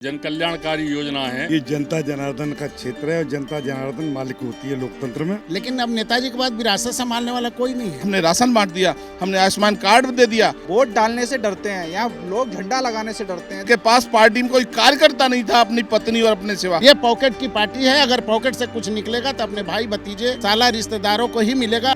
जन कल्याणकारी योजना है। ये जनता जनार्दन का क्षेत्र है और जनता जनार्दन मालिक होती है लोकतंत्र में। लेकिन अब नेताजी के बाद विरासत संभालने वाला कोई नहीं है। हमने राशन बांट दिया, हमने आयुष्मान कार्ड दे दिया। वोट डालने से डरते हैं, यहाँ लोग झंडा लगाने से डरते हैं। के पास पार्टी में कोई कार्यकर्ता नहीं था अपनी पत्नी और अपने सिवा। ये पॉकेट की पार्टी है। अगर पॉकेट से कुछ निकलेगा तो अपने भाई भतीजे साला रिश्तेदारों को ही मिलेगा।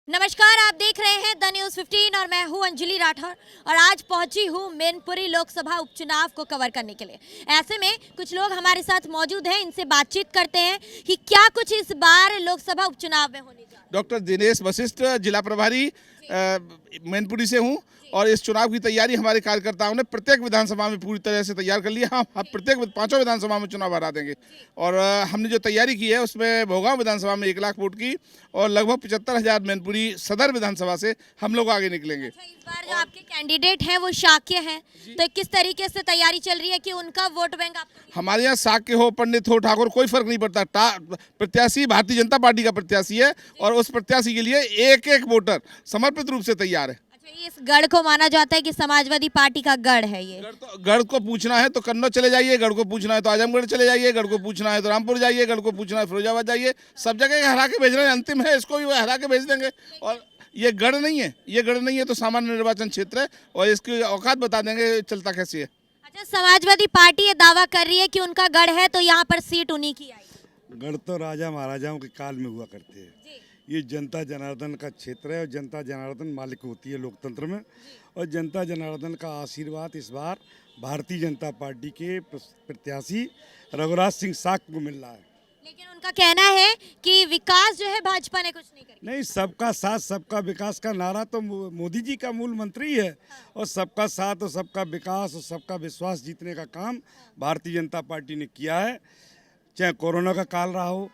नमस्कार, आप देख रहे हैं द न्यूज़ 15 और मैं हूं अंजलि राठौर और आज पहुंची हूं मैनपुरी लोकसभा उपचुनाव को कवर करने के लिए। ऐसे में कुछ लोग हमारे साथ मौजूद हैं, इनसे बातचीत करते हैं कि क्या कुछ इस बार लोकसभा उपचुनाव में होने जा रहा है। डॉक्टर दिनेश वशिष्ठ, जिला प्रभारी मैनपुरी से हूँ और इस चुनाव की तैयारी हमारे कार्यकर्ताओं ने प्रत्येक विधानसभा में पूरी तरह से तैयार कर लिया। हम प्रत्येक 5 विधानसभा में चुनाव हरा देंगे और हमने जो तैयारी की है उसमें भोगांव विधानसभा में 1 लाख वोट की और लगभग 75,000 मैनपुरी सदर विधानसभा से हम लोग आगे निकलेंगे। इस बार जो आपके कैंडिडेट हैं वो शाक्य हैं, तो किस तरीके से तैयारी चल रही है कि उनका वोट बैंक आपको? हमारे यहाँ शाक्य हो, पंडित हो, ठाकुर, कोई फर्क नहीं पड़ता। प्रत्याशी भारतीय जनता पार्टी का प्रत्याशी है और उस प्रत्याशी के लिए एक एक वोटर समर्पित रूप से तैयार है। इस गढ़ को माना जाता है कि समाजवादी पार्टी का गढ़ है ये। गढ़ को पूछना है तो कन्नौज चले जाइए, गढ़ को पूछना है तो आजमगढ़ चले जाइए, गढ़ को पूछना है तो रामपुर जाइए, गढ़ को पूछना है फिरोजाबाद जाइए। सब जगह हरा के भेज रहे हैं, अंतिम है, इसको भी हरा के भेज देंगे। और ये गढ़ नहीं है, ये गढ़ नहीं है तो सामान्य निर्वाचन क्षेत्र है और इसकी औकात बता देंगे चलता कैसी है। अच्छा, समाजवादी पार्टी ये दावा कर रही है कि उनका गढ़ है तो यहाँ पर सीट उन्हीं की आएगी। गढ़ तो राजा महाराजाओं के काल में हुआ करते हैं। ये जनता जनार्दन का क्षेत्र है और जनता जनार्दन मालिक होती है लोकतंत्र में और जनता जनार्दन का आशीर्वाद इस बार भारतीय जनता पार्टी के प्रत्याशी रघुराज सिंह शाक्य को मिल रहा है। लेकिन उनका कहना है कि विकास जो है भाजपा ने कुछ नहीं किया। नहीं, सबका साथ सबका विकास का नारा तो मोदी जी का मूल मंत्र ही है और सबका साथ और सबका विकास और सबका विश्वास जीतने का काम भारतीय जनता पार्टी ने किया है। चाहे कोरोना का काल रहा हो,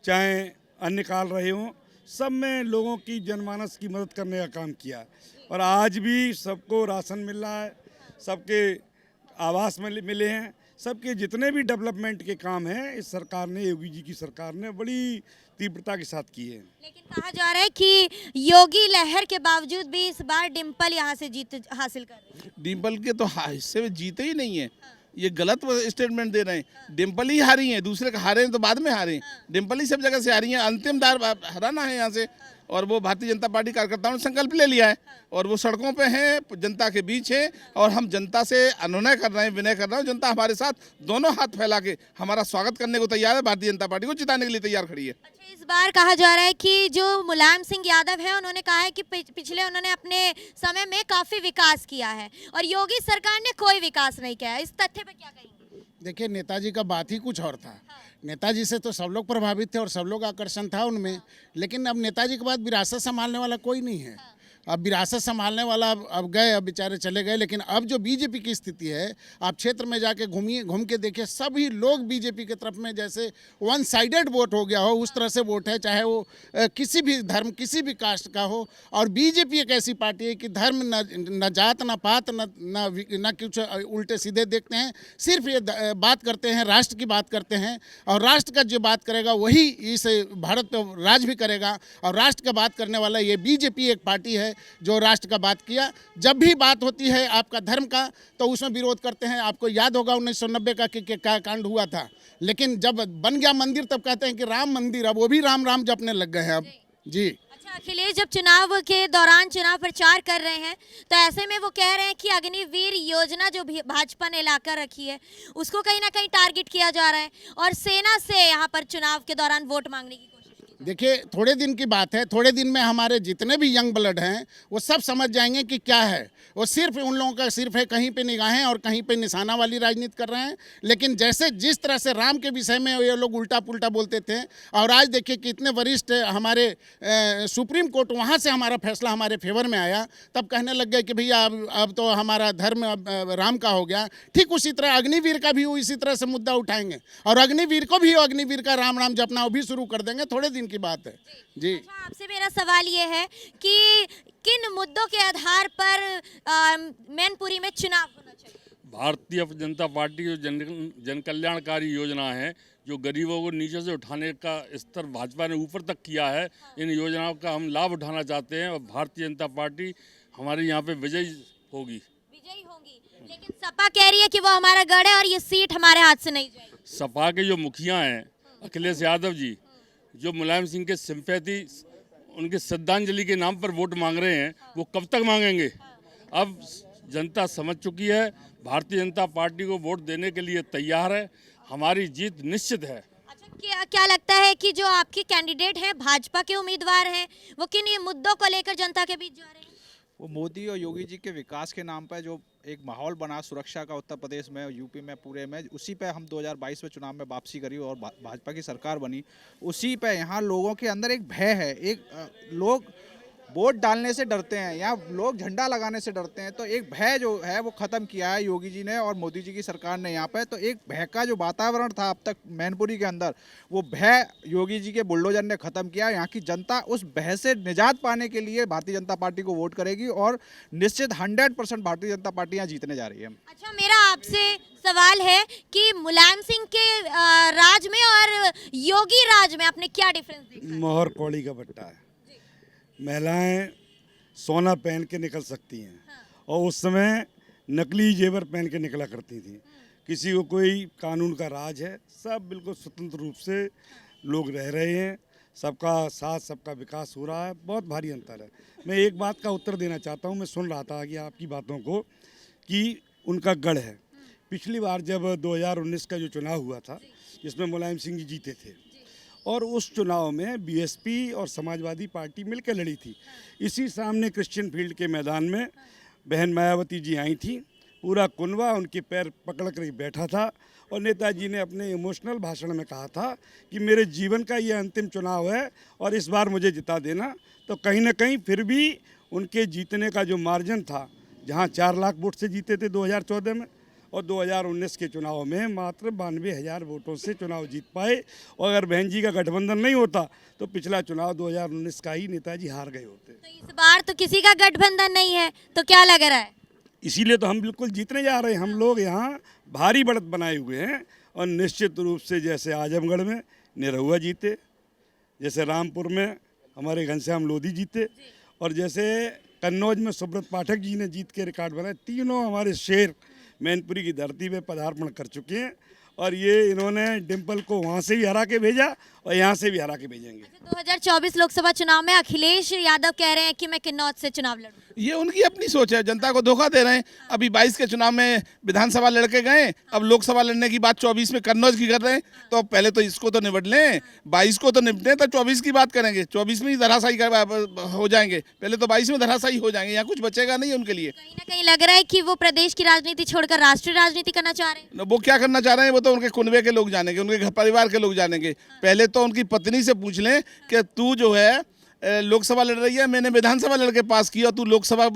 चाहे अन्य काल रहे हों, सब में लोगों की जनमानस की मदद करने का काम किया और आज भी सबको राशन मिल रहा है, सबके आवास मिले हैं, सबके जितने भी डेवलपमेंट के काम हैं इस सरकार ने, योगी जी की सरकार ने बड़ी तीव्रता के साथ किए हैं। लेकिन कहा जा रहा है कि योगी लहर के बावजूद भी इस बार डिम्पल यहाँ से जीत हासिल कर रही है। डिम्पल के तो हिस्से में जीते ही नहीं है, ये गलत स्टेटमेंट दे रहे हैं। डिम्पल ही हारी हैं, दूसरे का हारे हैं तो बाद में हारे हैं। डिम्पल ही सब जगह से हारी हैं, अंतिम दार हराना है यहाँ से। और वो भारतीय जनता पार्टी कार्यकर्ताओं ने संकल्प ले लिया है और वो सड़कों पे हैं, जनता के बीच है और हम जनता से अनुनय कर रहे हैं, विनय कर रहे हैं। जनता हमारे साथ दोनों हाथ फैला के हमारा स्वागत करने को तैयार है, भारतीय जनता पार्टी को जिताने के लिए तैयार खड़ी है। अच्छा, इस बार कहा जा रहा है कि जो मुलायम सिंह यादव है उन्होंने कहा है कि पिछले उन्होंने अपने समय में काफ़ी विकास किया है और योगी सरकार ने कोई विकास नहीं किया है। इस तथ्य पर क्या कहेंगे? देखिए, नेताजी का बात ही कुछ और था। नेताजी से तो सब लोग प्रभावित थे और सब लोग आकर्षण था उनमें, लेकिन अब नेताजी के बाद विरासत संभालने वाला कोई नहीं है। अब विरासत संभालने वाला अब गए, अब बेचारे चले गए। लेकिन अब जो बीजेपी की स्थिति है, आप क्षेत्र में जाके घूम के देखिए, सभी लोग बीजेपी की तरफ में जैसे वन साइडेड वोट हो गया हो उस तरह से वोट है, चाहे वो किसी भी धर्म, किसी भी कास्ट का हो। और बीजेपी एक ऐसी पार्टी है कि धर्म न जात, न पात, न कुछ उल्टे सीधे देखते हैं, सिर्फ ये बात करते हैं, राष्ट्र की बात करते हैं और राष्ट्र का जो बात करेगा वही इस भारत पर राज भी करेगा। और राष्ट्र का बात करने वाला ये बीजेपी एक पार्टी है जो राष्ट्र का बात किया। जब भी बात होती है आपका धर्म का तो उसमें विरोध करते हैं। आपको याद होगा 1990 का क्या कांड हुआ था, लेकिन जब बन गया मंदिर तब कहते हैं कि राम मंदिर, अब वो भी राम राम जपने लग गए हैं अब जी। अच्छा, अखिलेश जब चुनाव के दौरान चुनाव प्रचार कर रहे हैं तो ऐसे में वो कह रहे हैं कि अग्निवीर योजना जो भाजपा ने लाकर रखी है उसको कहीं ना कहीं टारगेट किया जा रहा है और सेना से यहाँ पर चुनाव के दौरान वोट मांगने की। देखिए, थोड़े दिन की बात है, थोड़े दिन में हमारे जितने भी यंग ब्लड हैं वो सब समझ जाएंगे कि क्या है। वो सिर्फ उन लोगों का सिर्फ है कहीं पे निगाहें और कहीं पे निशाना वाली राजनीति कर रहे हैं। लेकिन जैसे जिस तरह से राम के विषय में ये लोग उल्टा पुल्टा बोलते थे और आज देखिए कि इतने वरिष्ठ हमारे सुप्रीम कोर्ट, वहाँ से हमारा फैसला हमारे फेवर में आया, तब कहने लग गए कि भैया अब तो हमारा धर्म राम का हो गया। ठीक उसी तरह अग्निवीर का भी वो इसी तरह से मुद्दा उठाएंगे और अग्निवीर को भी अग्निवीर का राम राम जपना वो भी शुरू कर देंगे। थोड़े दिन की बात है जी। अच्छा, आपसे मेरा सवाल ये है कि किन मुद्दों के आधार पर मैनपुरी में चुनाव होना चाहिए? भारतीय जनता पार्टी जो जन कल्याणकारी योजना है, जो गरीबों को नीचे से उठाने का स्तर भाजपा ने ऊपर तक किया है, इन योजनाओं का हम लाभ उठाना चाहते हैं और भारतीय जनता पार्टी हमारे यहाँ पे विजयी होगी। विजयी होंगी, लेकिन सपा कह रही है कि वो हमारा गढ़ है और ये सीट हमारे हाथ से नहीं जाएगी। सपा के जो मुखिया हैं अखिलेश यादव जी, जो मुलायम सिंह के सिंपैथी, उनके श्रद्धांजलि के नाम पर वोट मांग रहे हैं, वो कब तक मांगेंगे? अब जनता समझ चुकी है, भारतीय जनता पार्टी को वोट देने के लिए तैयार है, हमारी जीत निश्चित है। अच्छा, क्या लगता है कि जो आपके कैंडिडेट हैं, भाजपा के उम्मीदवार हैं, वो किन ये मुद्दों को लेकर जनता के बीच जा रहे हैं? वो मोदी और योगी जी के विकास के नाम पर जो एक माहौल बना सुरक्षा का उत्तर प्रदेश में, यूपी में, पूरे में, उसी पे हम 2022 में चुनाव में वापसी करी और भाजपा की सरकार बनी। उसी पे यहाँ लोगों के अंदर एक भय है, लोग वोट डालने से डरते हैं, यहाँ लोग झंडा लगाने से डरते हैं। तो एक भय जो है वो ख़त्म किया है योगी जी ने और मोदी जी की सरकार ने यहाँ पे। तो एक भय का जो वातावरण था अब तक मैनपुरी के अंदर, वो भय योगी जी के बुलडोजर ने ख़त्म किया। यहाँ की जनता उस भय से निजात पाने के लिए भारतीय जनता पार्टी को वोट करेगी और निश्चित 100% भारतीय जनता पार्टी यहाँ जीतने जा रही है। अच्छा, मेरा आपसे सवाल है कि मुलायम सिंह के राज में और योगी राज में आपने क्या डिफरेंस देखा? मोहर कौड़ी का बट्टा है। महिलाएं सोना पहन के निकल सकती हैं और उस समय नकली जेवर पहन के निकला करती थी। किसी को कोई कानून का राज है, सब बिल्कुल स्वतंत्र रूप से लोग रह रहे हैं, सबका साथ सबका विकास हो रहा है, बहुत भारी अंतर है। मैं एक बात का उत्तर देना चाहता हूँ, मैं सुन रहा था कि आपकी बातों को कि उनका गढ़ है। पिछली बार जब 2019 का जो चुनाव हुआ था, जिसमें मुलायम सिंह जी जीते थे, और उस चुनाव में बीएसपी और समाजवादी पार्टी मिलकर लड़ी थी। इसी सामने क्रिश्चियन फील्ड के मैदान में बहन मायावती जी आई थी, पूरा कुनवा उनके पैर पकड़ कर बैठा था और नेताजी ने अपने इमोशनल भाषण में कहा था कि मेरे जीवन का ये अंतिम चुनाव है और इस बार मुझे जिता देना। तो कहीं ना कहीं फिर भी उनके जीतने का जो मार्जिन था, जहाँ 4 लाख वोट से जीते थे 2014 में, और 2019 के चुनाव में मात्र 92,000 वोटों से चुनाव जीत पाए। और अगर बहन जी का गठबंधन नहीं होता तो पिछला चुनाव 2019 का ही नेताजी हार गए होते। तो इस बार तो किसी का गठबंधन नहीं है, तो क्या लग रहा है? इसीलिए तो हम बिल्कुल जीतने जा रहे हैं। हम लोग यहाँ भारी बढ़त बनाए हुए हैं और निश्चित रूप से जैसे आजमगढ़ में निरहुआ जीते, जैसे रामपुर में हमारे घनश्याम लोधी जीते, और जैसे कन्नौज में सुब्रत पाठक जी ने जीत के रिकॉर्ड बनाए। तीनों हमारे शेर मैनपुरी की धरती पे पदार्पण कर चुके हैं और ये इन्होंने डिम्पल को वहाँ से भी हरा के भेजा और यहाँ से भी हरा के भेजेंगे। 2024 लोकसभा चुनाव में अखिलेश यादव कह रहे हैं कि मैं किन्नौज से चुनाव लड़ूं। ये उनकी अपनी सोच है, जनता को धोखा दे रहे हैं। अभी 22 के चुनाव में विधानसभा लड़के गए, अब लोकसभा लड़ने की बात 24 में कन्नौज की कर रहे हैं। तो पहले तो इसको तो निपट लें, 22 को तो निपटे तो 24 की बात करेंगे। 24 में ही धराशायी हो जाएंगे, पहले तो 22 में धराशायी हो जाएंगे। यहाँ कुछ बचेगा नहीं उनके लिए। कहीं ना कहीं लग रहा है कि वो प्रदेश की राजनीति छोड़कर राष्ट्रीय राजनीति करना चाह रहे हैं। वो क्या करना चाह रहे हैं वो तो उनके कुनबे के लोग जानेंगे, उनके घर परिवार के लोग जानेंगे। पहले तो उनकी पत्नी से पूछ लें कि तू जो है लोकसभा लड़ रही है, मैंने विधानसभा लड़के पास किया, तू लोकसभा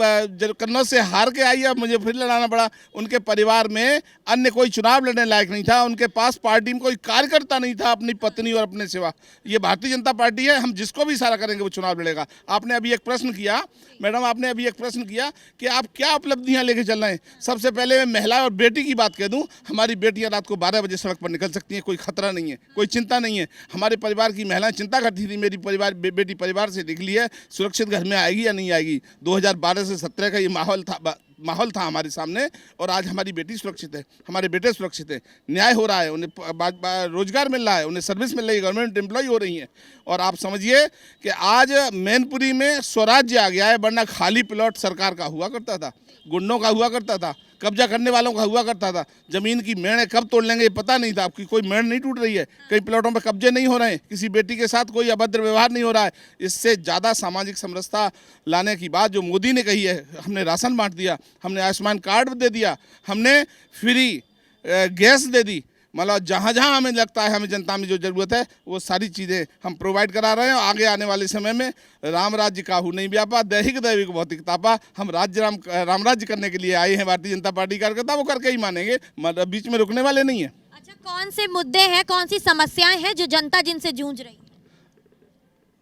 कन्नौज से हार के आई, अब मुझे फिर लड़ाना पड़ा। उनके परिवार में अन्य कोई चुनाव लड़ने लायक नहीं था, उनके पास पार्टी में कोई कार्यकर्ता नहीं था अपनी पत्नी और अपने सिवा। ये भारतीय जनता पार्टी है, हम जिसको भी इशारा करेंगे वो चुनाव लड़ेगा। आपने अभी एक प्रश्न किया मैडम, आपने अभी एक प्रश्न किया कि आप क्या उपलब्धियां लेके चल रहे हैं। सबसे पहले मैं महिला और बेटी की बात कह दूं, हमारी बेटियां रात को 12 बजे सड़क पर निकल सकती हैं, कोई खतरा नहीं है, कोई चिंता नहीं है। हमारे परिवार की महिलाएं चिंता करती थी, मेरी बेटी परिवार से निकली है, सुरक्षित घर में आएगी या नहीं आएगी। 2012 से 17 का ये माहौल था हमारे सामने, और आज हमारी बेटी सुरक्षित है, हमारे बेटे सुरक्षित है, न्याय हो रहा है, उन्हें रोजगार मिल रहा है, उन्हें सर्विस मिल रही है, गवर्नमेंट एम्प्लॉय हो रही हैं। और आप समझिए कि आज मैनपुरी में स्वराज्य आ गया है, वरना खाली प्लॉट सरकार का हुआ करता था, गुंडों का हुआ करता था, कब्जा करने वालों का हुआ करता था। जमीन की मेड़ कब तोड़ लेंगे ये पता नहीं था। आपकी कोई मेड़ नहीं टूट रही है, कई प्लॉटों पर कब्जे नहीं हो रहे हैं, किसी बेटी के साथ कोई अभद्र व्यवहार नहीं हो रहा है। इससे ज़्यादा सामाजिक समरसता लाने की बात जो मोदी ने कही है, हमने राशन बांट दिया, हमने आयुष्मान कार्ड दे दिया, हमने फ्री गैस दे दी, मतलब जहाँ जहाँ हमें लगता है हमें जनता में जो ज़रूरत है वो सारी चीज़ें हम प्रोवाइड करा रहे हैं। आगे आने वाले समय में राम राज्य काहू नहीं व्यापा, दैहिक दैविक भौतिक तापा। हम राम राज्य करने के लिए आए हैं भारतीय जनता पार्टी कार्यकर्ता, वो करके ही मानेंगे, मतलब बीच में रुकने वाले नहीं हैं। अच्छा, कौन से मुद्दे हैं, कौन सी समस्याएं हैं जो जनता जिनसे जूझ रही है?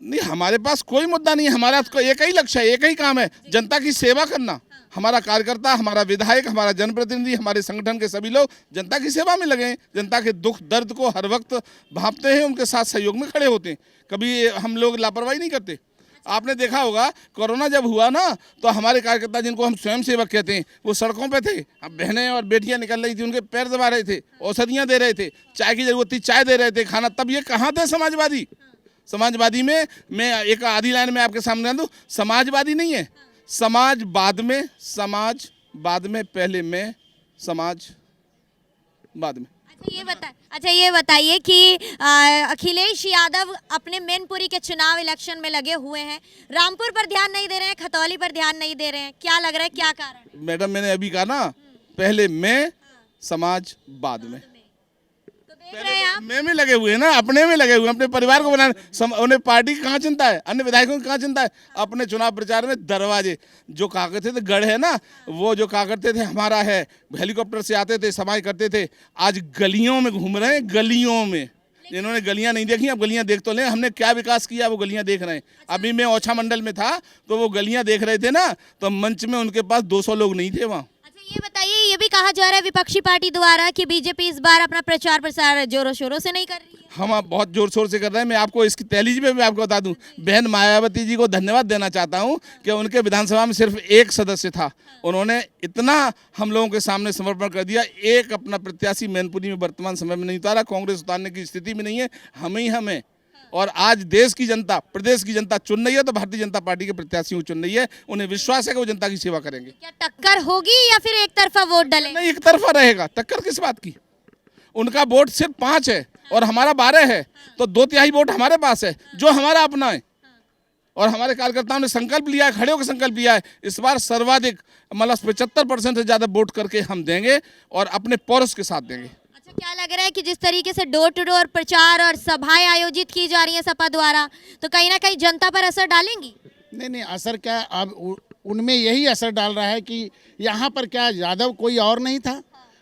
नहीं, हमारे पास कोई मुद्दा नहीं है, हमारा एक ही लक्ष्य है, एक ही काम है, जनता की सेवा करना। हमारा कार्यकर्ता, हमारा विधायक, हमारा जनप्रतिनिधि, हमारे संगठन के सभी लोग जनता की सेवा में लगे हैं। जनता के दुख दर्द को हर वक्त भांपते हैं, उनके साथ सहयोग में खड़े होते हैं। कभी हम लोग लापरवाही नहीं करते। आपने देखा होगा कोरोना जब हुआ ना, तो हमारे कार्यकर्ता जिनको हम स्वयं सेवक कहते हैं, वो सड़कों पे थे। अब बहनें और बेटियां निकल रही थी, उनके पैर दबा रहे थे, औषधियां दे रहे थे, चाय की जरूरत थी चाय दे रहे थे, खाना। तब ये कहाँ थे समाजवादी? समाजवादी में मैं एक आधी लाइन में आपके सामने दूं, समाजवादी नहीं है, समाज बाद में, समाज बाद में, पहले मैं, समाज बाद में। अच्छा ये बताइए कि अखिलेश यादव अपने मैनपुरी के चुनाव इलेक्शन में लगे हुए हैं, रामपुर पर ध्यान नहीं दे रहे हैं, खतौली पर ध्यान नहीं दे रहे हैं, क्या लग रहा है, क्या कारण? मैडम मैंने अभी कहा ना, पहले मैं, समाज बाद में। तो देख रहे हैं आप, में लगे हुए हैं ना, अपने में लगे हुए हैं, अपने परिवार को बनाने। उन्हें पार्टी की कहाँ चिंता है, अन्य विधायकों की कहाँ चिंता है? अपने चुनाव प्रचार में दरवाजे जो कहा करते थे गढ़ है ना, वो जो कहा करते थे हमारा है, हेलीकॉप्टर से आते थे, समाई करते थे, आज गलियों में घूम रहे हैं, गलियों में। इन्होंने गलियां नहीं देखी, अब गलियां देख तो लें। हमने क्या विकास किया वो गलियां देख रहे हैं। अभी मैं ओछा मंडल में था तो वो गलियां देख रहे थे ना, तो मंच में उनके पास 200 लोग नहीं थे वहाँ। ये बताइए, ये भी कहा जा रहा है विपक्षी पार्टी द्वारा कि बीजेपी इस बार अपना प्रचार प्रसार जोरों शोरों से नहीं कर रही है। हम आप बहुत जोर शोर से कर रहे हैं। मैं आपको इसकी तहलीज में मैं आपको बता दूं, बहन मायावती जी को धन्यवाद देना चाहता हूं कि उनके विधानसभा में सिर्फ एक सदस्य था, उन्होंने इतना हम लोगों के सामने समर्पण कर दिया। एक अपना प्रत्याशी मैनपुरी में वर्तमान समय में नहीं उतारा, कांग्रेस उतारने की स्थिति में नहीं है, हम ही हमें। और आज देश की जनता, प्रदेश की जनता चुन रही है, तो भारतीय जनता पार्टी के प्रत्याशियों को चुन रही है। उन्हें विश्वास है कि वो जनता की सेवा करेंगे। क्या टक्कर होगी या फिर एक तरफा वोट डलेंगे? नहीं, एक तरफा रहेगा। टक्कर किस बात की? उनका वोट सिर्फ 5 है और हमारा 12 है, तो 2/3 वोट हमारे पास है जो हमारा अपना है। और हमारे कार्यकर्ताओं ने संकल्प लिया है, खड़े होकर संकल्प लिया है, इस बार सर्वाधिक मतलब 75% से ज्यादा वोट करके हम देंगे और अपने पौरुष के साथ देंगे। अच्छा, क्या लग रहा है कि जिस तरीके से डोर टू डोर प्रचार और सभाएं आयोजित की जा रही हैं सपा द्वारा, तो कहीं ना कहीं जनता पर असर डालेंगी? नहीं, असर क्या, अब उनमें यही असर डाल रहा है कि यहाँ पर क्या यादव कोई और नहीं था,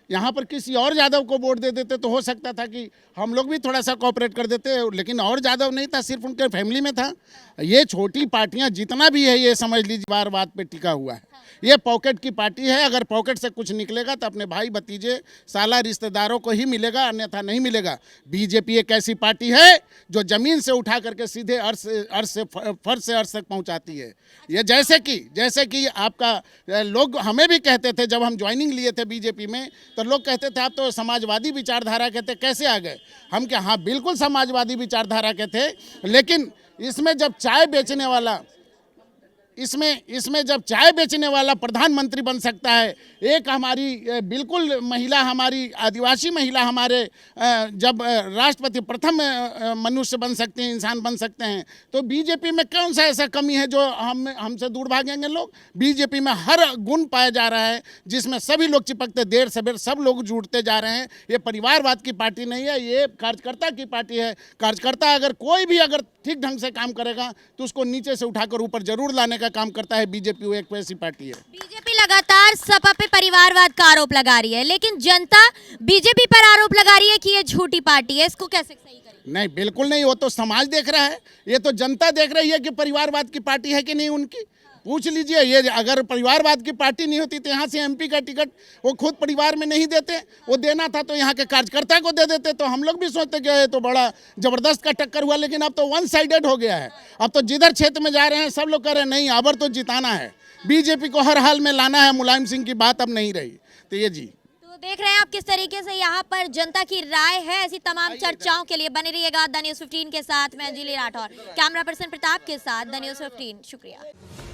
यहाँ पर किसी और यादव को वोट दे देते तो हो सकता था कि हम लोग भी थोड़ा सा कोऑपरेट कर देते, लेकिन और यादव नहीं था, सिर्फ उनके फैमिली में था। ये छोटी पार्टियां जितना भी है, ये समझ लीजिए बार बात पे टिका हुआ है। ये पॉकेट की पार्टी है, अगर पॉकेट से कुछ निकलेगा तो अपने भाई भतीजे साला रिश्तेदारों को ही मिलेगा, अन्यथा नहीं मिलेगा। बीजेपी एक ऐसी पार्टी है जो जमीन से उठा करके सीधे फर्श से अर्श तक पहुंचाती है। ये जैसे कि आपका लोग हमें भी कहते थे, जब हम ज्वाइनिंग लिए थे बीजेपी में, तो लोग कहते थे आप तो समाजवादी विचारधारा के थे, कैसे आ गए? हम क्या, हाँ बिल्कुल समाजवादी विचारधारा के थे, लेकिन इसमें जब चाय बेचने वाला इसमें जब चाय बेचने वाला प्रधानमंत्री बन सकता है, एक हमारी बिल्कुल महिला, हमारी आदिवासी महिला हमारे जब राष्ट्रपति प्रथम मनुष्य बन सकते हैं, इंसान बन सकते हैं, तो बीजेपी में कौन सा ऐसा कमी है जो हमसे दूर भागेंगे लोग? बीजेपी में हर गुण पाया जा रहा है, जिसमें सभी लोग चिपकते, देर सवेर सब लोग जुड़ते जा रहे हैं। ये परिवारवाद की पार्टी नहीं है, ये कार्यकर्ता की पार्टी है। कार्यकर्ता अगर कोई भी अगर ठीक ढंग से काम करेगा तो उसको नीचे से उठाकर ऊपर जरूर लाने का काम करता है। बीजेपी एक वैसी पार्टी है। बीजेपी लगातार सपा पे परिवारवाद का आरोप लगा रही है, लेकिन जनता बीजेपी पर आरोप लगा रही है कि ये झूठी पार्टी है, इसको कैसे सही करें? नहीं, बिल्कुल नहीं, वो तो समाज देख रहा है, ये तो जनता देख रही है कि परिवारवाद की पार्टी है कि नहीं उनकी। पूछ लीजिए, ये अगर परिवारवाद की पार्टी नहीं होती तो यहाँ से एमपी का टिकट वो खुद परिवार में नहीं देते, वो देना था तो यहाँ के कार्यकर्ता को दे देते। तो हम लोग भी सोचते कि ये तो बड़ा जबरदस्त का टक्कर हुआ, लेकिन अब तो वन साइडेड हो गया है। अब तो जिधर क्षेत्र में जा रहे हैं सब लोग कह रहे हैं नहीं, अबर तो जिताना है, बीजेपी को हर हाल में लाना है, मुलायम सिंह की बात अब नहीं रही। तो ये जी देख रहे हैं आप किस तरीके से यहाँ पर जनता की राय है। ऐसी तमाम चर्चाओं के लिए बने रहिएगा द न्यूज़ 15 के साथ। मैं अंजलि राठौर, कैमरा पर्सन प्रताप के साथ द न्यूज़ 15। शुक्रिया।